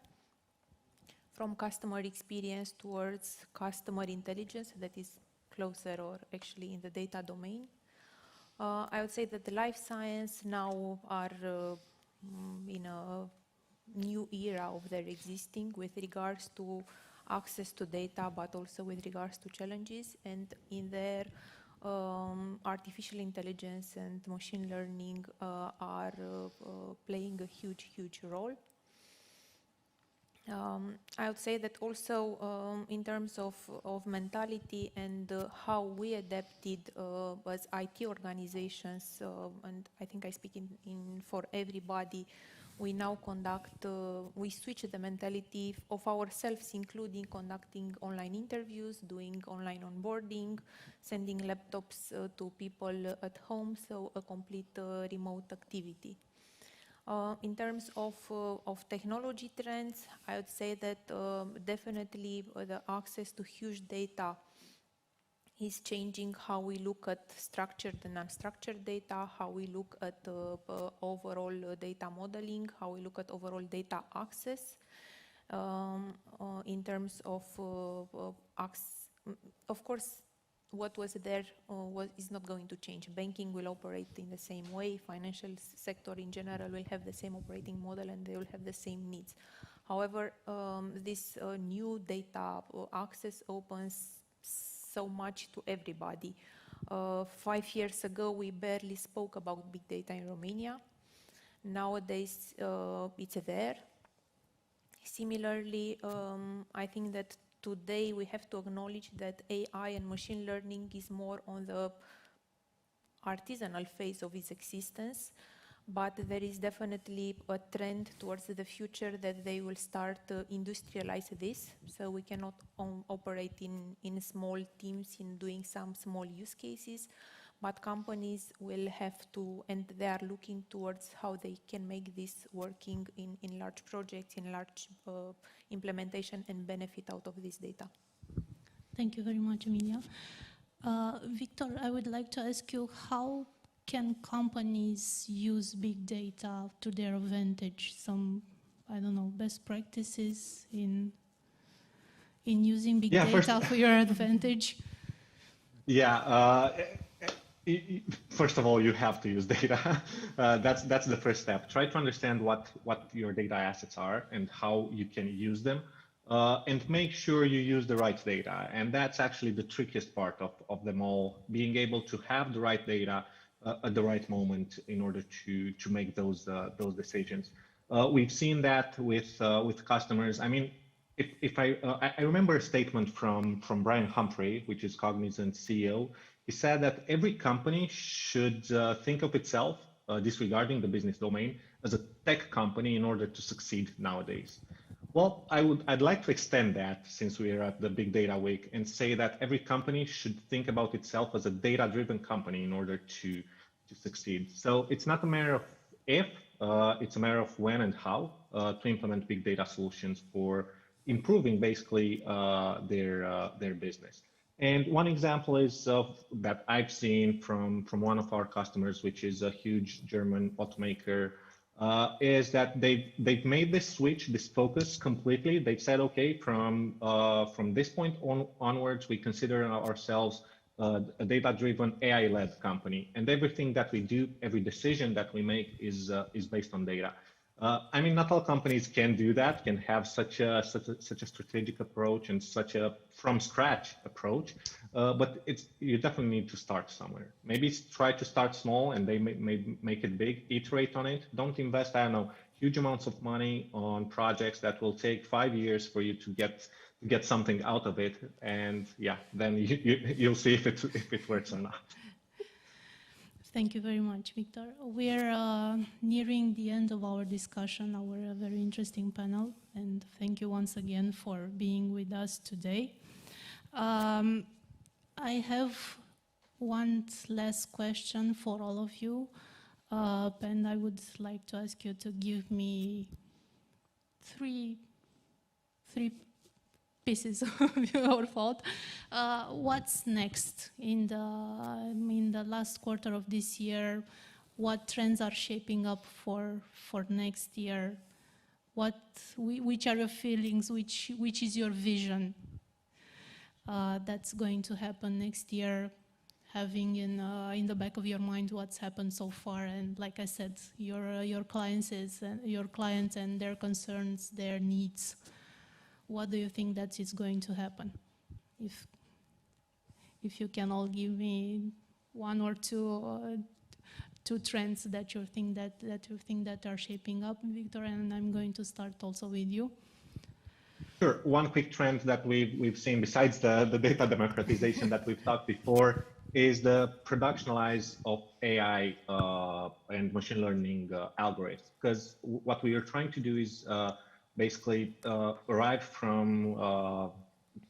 From customer experience towards customer intelligence, that is closer or actually in the data domain. I would say that the life science now are in a new era of their existing with regards to access to data, but also with regards to challenges. And in there, artificial intelligence and machine learning are playing a huge role. I would say that also in terms of mentality and how we adapted as IT organizations, and I think I speak in for everybody, we now conduct, we switch the mentality of ourselves, including conducting online interviews, doing online onboarding, sending laptops to people at home, so a complete remote activity. In terms of technology trends, I would say that definitely the access to huge data is changing how we look at structured and unstructured data, how we look at overall data modeling, how we look at overall data access. In terms of course, what was there is not going to change. Banking will operate in the same way. Financial sector in general will have the same operating model and they will have the same needs. However, this new data access opens so much to everybody. 5 years ago, we barely spoke about big data in Romania. Nowadays, it's there. Similarly, I think that today we have to acknowledge that AI and machine learning is more on the artisanal phase of its existence, but there is definitely a trend towards the future that they will start to industrialize this. So we cannot operate in small teams in doing some small use cases, but companies will have to, and they are looking towards how they can make this working in large projects, in large implementation and benefit out of this data. Thank you very much, Emilia. Victor, I would like to ask you, how can companies use big data to their advantage? Some, I don't know, best practices in using big data for your advantage? Yeah. First of all, you have to use data. That's the first step. Try to understand what your data assets are and how you can use them, and make sure you use the right data. And that's actually the trickiest part of them all, being able to have the right data at the right moment in order to make those decisions. We've seen that with customers. I mean, if I remember a statement from Brian Humphrey, which is Cognizant CEO. He said that every company should think of itself, disregarding the business domain, as a tech company in order to succeed nowadays. Well, I'd like to extend that, since we are at the Big Data Week, and say that every company should think about itself as a data-driven company in order to succeed. So it's not a matter of if, it's a matter of when and how to implement big data solutions for improving basically their business. And one example is that I've seen from one of our customers, which is a huge German automaker, is that they've made this switch, this focus completely. They've said, okay, from this point onwards, we consider ourselves a data-driven, AI-led company, and everything that we do, every decision that we make is based on data. I mean, not all companies can do that, can have such a strategic approach and such a from scratch approach, but you definitely need to start somewhere. Maybe try to start small and they may make it big, iterate on it. Don't invest, I don't know, huge amounts of money on projects that will take 5 years for you to get something out of it, and yeah, then you'll see if it works or not. Thank you very much, Victor. We're nearing the end of our discussion, our very interesting panel, and thank you once again for being with us today. I have one last question for all of you, and I would like to ask you to give me three pieces of your thought. What's next in the last quarter of this year? What trends are shaping up for next year? Which are your feelings? Which is your vision that's going to happen next year? Having in the back of your mind what's happened so far, and like I said, your clients and their concerns, their needs. What do you think that is going to happen? If you can all give me one or two trends that you think that are shaping up, Victor, and I'm going to start also with you. Sure. One quick trend that we've seen besides the data democratization that we've talked before is the productionalize of AI and machine learning algorithms. Because what we are trying to do is basically arrive from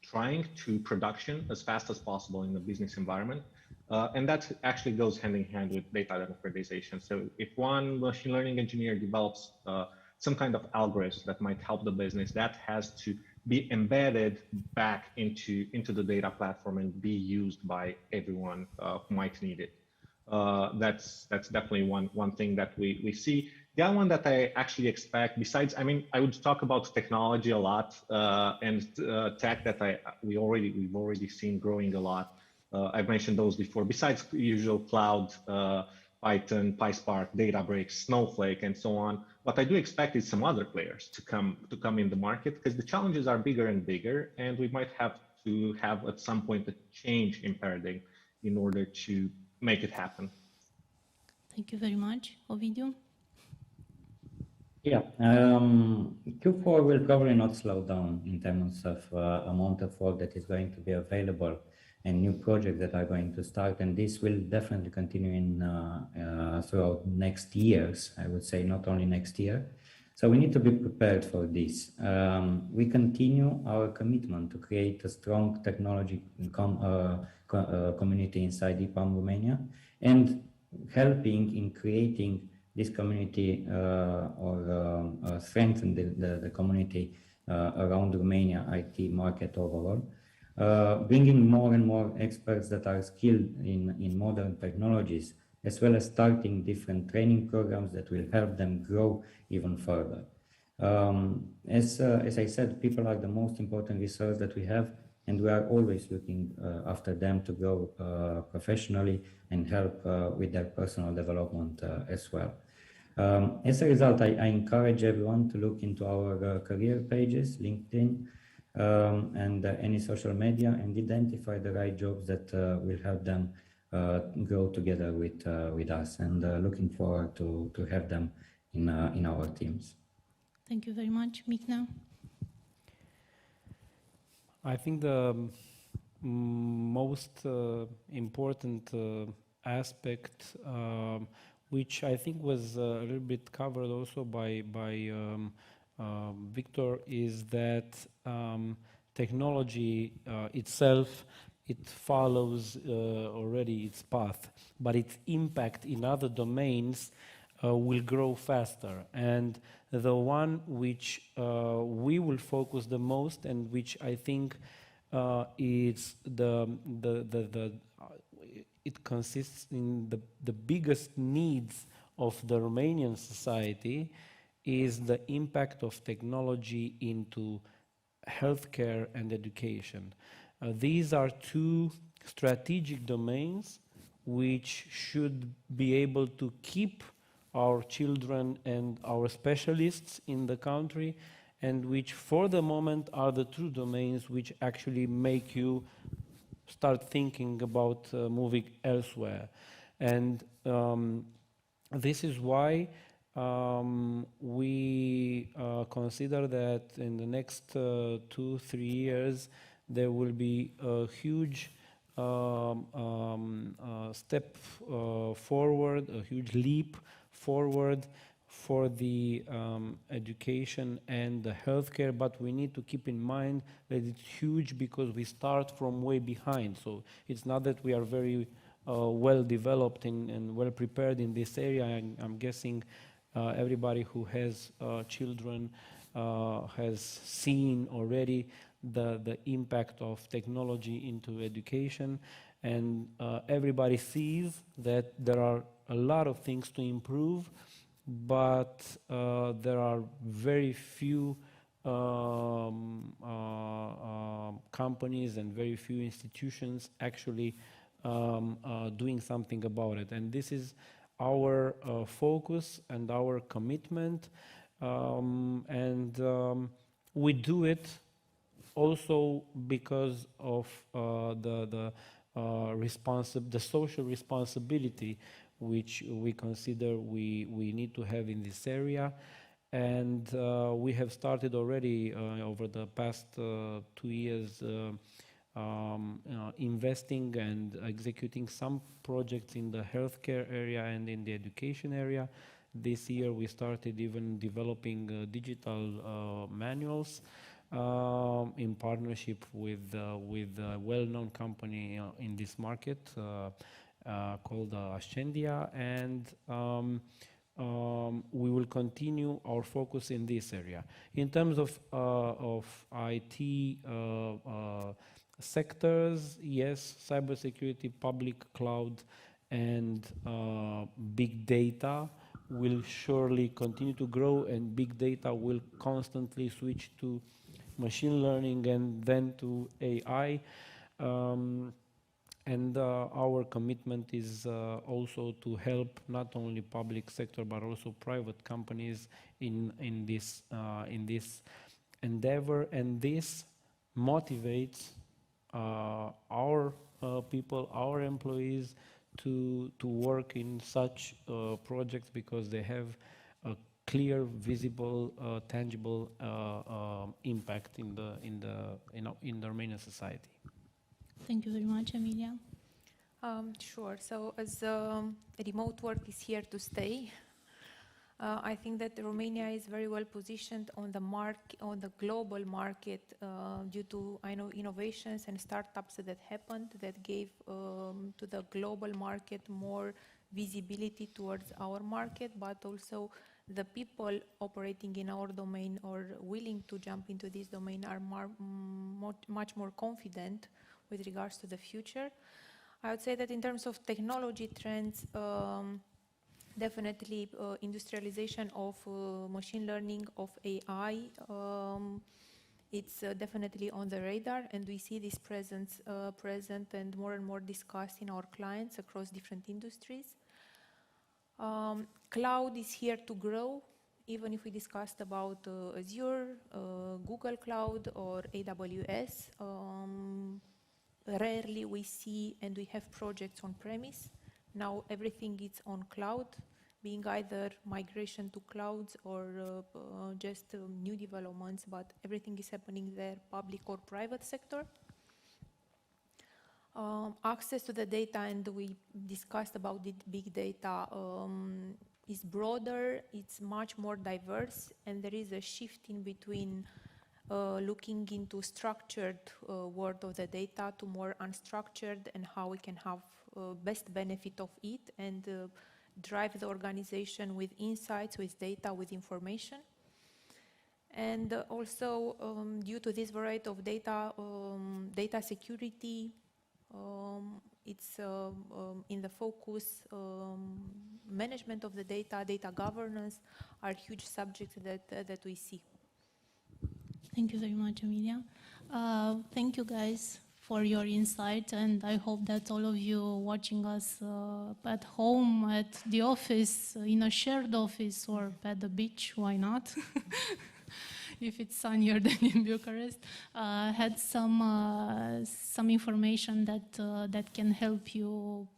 trying to production as fast as possible in the business environment. And that actually goes hand in hand with data democratization. So if one machine learning engineer develops some kind of algorithms that might help the business, that has to be embedded back into the data platform and be used by everyone who might need it. That's definitely one thing that we see. The other one that I actually expect, besides, I mean, I would talk about technology a lot and tech that we've already seen growing a lot. I've mentioned those before. Besides the usual cloud, Python, PySpark, Databricks, Snowflake, and so on. What I do expect is some other players to come in the market, because the challenges are bigger and bigger, and we might have to have at some point a change in paradigm in order to make it happen. Thank you very much. Ovidiu? Yeah, Q4 will probably not slow down in terms of amount of work that is going to be available and new projects that are going to start, and this will definitely continue in throughout next years. I would say not only next year. So we need to be prepared for this. We continue our commitment to create a strong technology community inside EPAM Romania, and helping in creating this community or strengthen the community around Romania IT market overall. Bringing more and more experts that are skilled in modern technologies, as well as starting different training programs that will help them grow even further. As I said, people are the most important resource that we have, and we are always looking after them to grow professionally and help with their personal development as well. As a result, I encourage everyone to look into our career pages, LinkedIn, and any social media, and identify the right jobs that will help them grow together with us, and looking forward to have them in our teams. Thank you very much. Mihnea? I think the most important aspect, which I think was a little bit covered also by Victor, is that technology itself, it follows already its path, but its impact in other domains will grow faster. And the one which we will focus the most, and which I think is it consists in the biggest needs of the Romanian society, is the impact of technology into healthcare and education. These are two strategic domains which should be able to keep our children and our specialists in the country, and which for the moment are the true domains which actually make you start thinking about moving elsewhere. And this is why we consider that in the next 2-3 years there will be a huge step forward, a huge leap forward for the education and the healthcare, but we need to keep in mind that it's huge because we start from way behind. So it's not that we are very well developed and well prepared in this area. I'm guessing everybody who has children has seen already the impact of technology into education, and everybody sees that there are a lot of things to improve, but there are very few companies and very few institutions actually doing something about it. And this is our focus and our commitment, and we do it also because of the social responsibility which we consider we need to have in this area. And we have started already over the past 2 years investing and executing some projects in the healthcare area and in the education area. This year we started even developing digital manuals in partnership with a well-known company in this market called Ascendia, and we will continue our focus in this area. In terms of IT sectors, yes, cybersecurity, public cloud, and big data will surely continue to grow, and big data will constantly switch to machine learning and then to AI. And our commitment is also to help not only public sector but also private companies in this endeavor, and this motivates our people, our employees, to work in such projects because they have a clear, visible, tangible impact in the Romanian society. Thank you very much, Emilia. Sure. So as remote work is here to stay, I think that Romania is very well positioned on the global market due to innovations and startups that happened that gave to the global market more visibility towards our market, but also the people operating in our domain or willing to jump into this domain are much more confident with regards to the future. I would say that in terms of technology trends, definitely industrialization of machine learning, of AI, it's definitely on the radar, and we see this present and more discussed in our clients across different industries. Cloud is here to grow, even if we discussed about Azure, Google Cloud, or AWS. Rarely we see and we have projects on premise. Now everything is on cloud, being either migration to clouds or just new developments, but everything is happening there, public or private sector. Access to the data, and we discussed about the big data, is broader, it's much more diverse, and there is a shift in between looking into structured world of the data to more unstructured, and how we can have best benefit of it and drive the organization with insights, with data, with information. And also due to this variety of data, data security, it's in the focus. Management of the data, data governance are huge subjects that we see. Thank you very much, Emilia. Thank you guys for your insight, and I hope that all of you watching us at home, at the office, in a shared office, or at the beach, why not? If it's sunnier than in Bucharest, had some information that can help you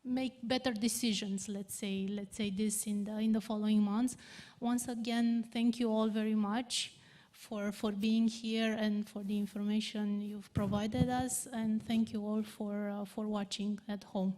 make better decisions. Let's say this in the following months. Once again, thank you all very much for being here and for the information you've provided us, and thank you all for watching at home.